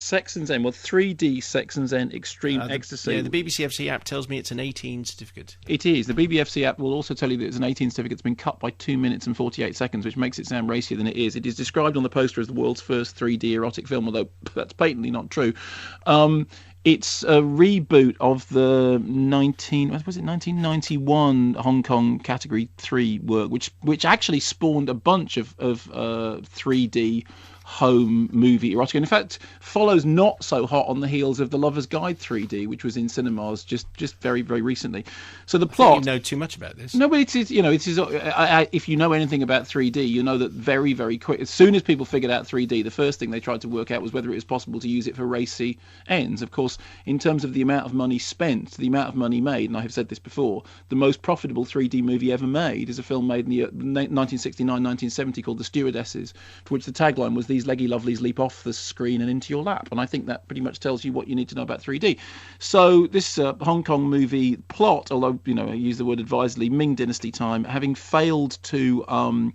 Sex and Zen. Well, 3D Sex and Zen Extreme Ecstasy. Yeah, the BBC app tells me it's an 18 certificate. It is. The BBFC app will also tell you that it's an 18 certificate. It's been cut by 2 minutes and 48 seconds, which makes it sound racier than it is. It is described on the poster as the world's first 3D erotic film, although that's patently not true. It's a reboot of the 1991 Hong Kong Category 3 work, which actually spawned a bunch of 3D home movie erotica. And in fact, follows not so hot on the heels of The Lover's Guide 3D, which was in cinemas just very, very recently. So the plot... You know too much about this. No, but it is, if you know anything about 3D, you know that very, very quick, as soon as people figured out 3D, the first thing they tried to work out was whether it was possible to use it for racy ends. Of course, in terms of the amount of money spent, the amount of money made, and I have said this before, the most profitable 3D movie ever made is a film made in the 1969-1970 called The Stewardesses, for which the tagline was "These leggy lovelies leap off the screen and into your lap." And I think that pretty much tells you what you need to know about 3D. So this Hong Kong movie plot, although I use the word advisedly, Ming Dynasty time, having failed to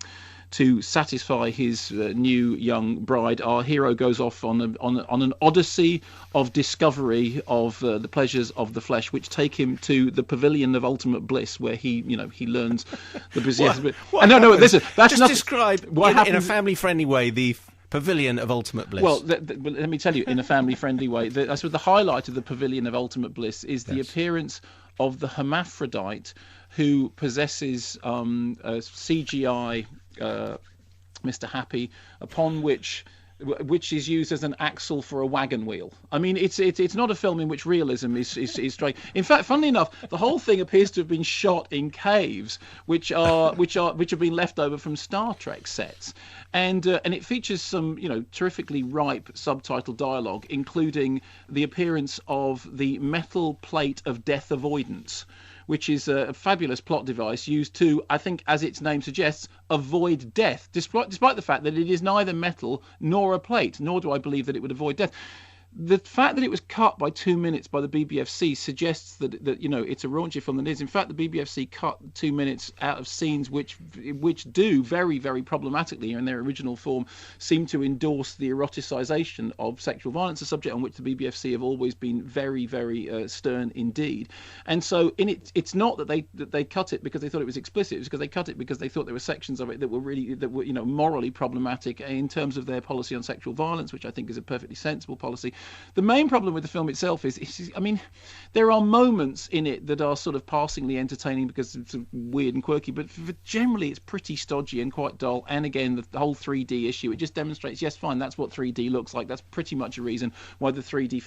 satisfy his new young bride, our hero goes off on an odyssey of discovery of the pleasures of the flesh, which take him to the pavilion of ultimate bliss, where he learns the business. Listen, that's just describe in a family-friendly way the Pavilion of Ultimate Bliss. Well, let me tell you, in a family-friendly way, I suppose the highlight of the Pavilion of Ultimate Bliss is the appearance of the hermaphrodite who possesses a CGI Mr. Happy, upon which is used as an axle for a wagon wheel. I mean, it's not a film in which realism is straight. In fact, funnily enough, the whole thing appears to have been shot in caves, which have been left over from Star Trek sets, and it features some terrifically ripe subtitle dialogue, including the appearance of the metal plate of death avoidance, which is a fabulous plot device used to, I think, as its name suggests, avoid death, despite the fact that it is neither metal nor a plate, nor do I believe that it would avoid death. The fact that it was cut by 2 minutes by the BBFC suggests that it's a raunchier film than it is. In fact, the BBFC cut 2 minutes out of scenes which do very, very problematically in their original form seem to endorse the eroticization of sexual violence, a subject on which the BBFC have always been very, very stern indeed. And so it's not that they cut it because they thought it was explicit. It was because they cut it because they thought there were sections of it that were morally problematic in terms of their policy on sexual violence, which I think is a perfectly sensible policy. The main problem with the film itself is there are moments in it that are sort of passingly entertaining because it's weird and quirky, but generally it's pretty stodgy and quite dull. And again, the whole 3D issue, it just demonstrates, yes, fine, that's what 3D looks like. That's pretty much a reason why the 3D...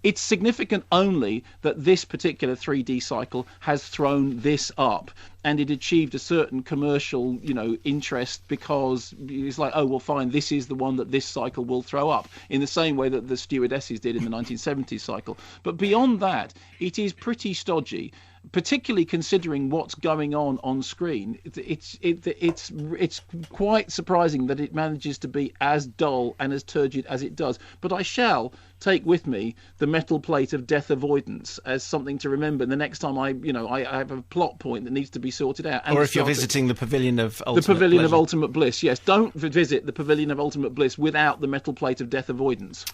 It's significant only that this particular 3D cycle has thrown this up, and it achieved a certain commercial, interest because it's like, oh, well, fine, this is the one that this cycle will throw up, in the same way that the Stewardesses did in the 1970s cycle. But beyond that, it is pretty stodgy, particularly considering what's going on screen. It's quite surprising that it manages to be as dull and as turgid as it does. But I shall take with me the metal plate of death avoidance as something to remember the next time I have a plot point that needs to be sorted out. And or if you're visiting the Pavilion of Ultimate Bliss. The Pavilion of Ultimate Bliss, yes. Don't visit the Pavilion of Ultimate Bliss without the metal plate of death avoidance.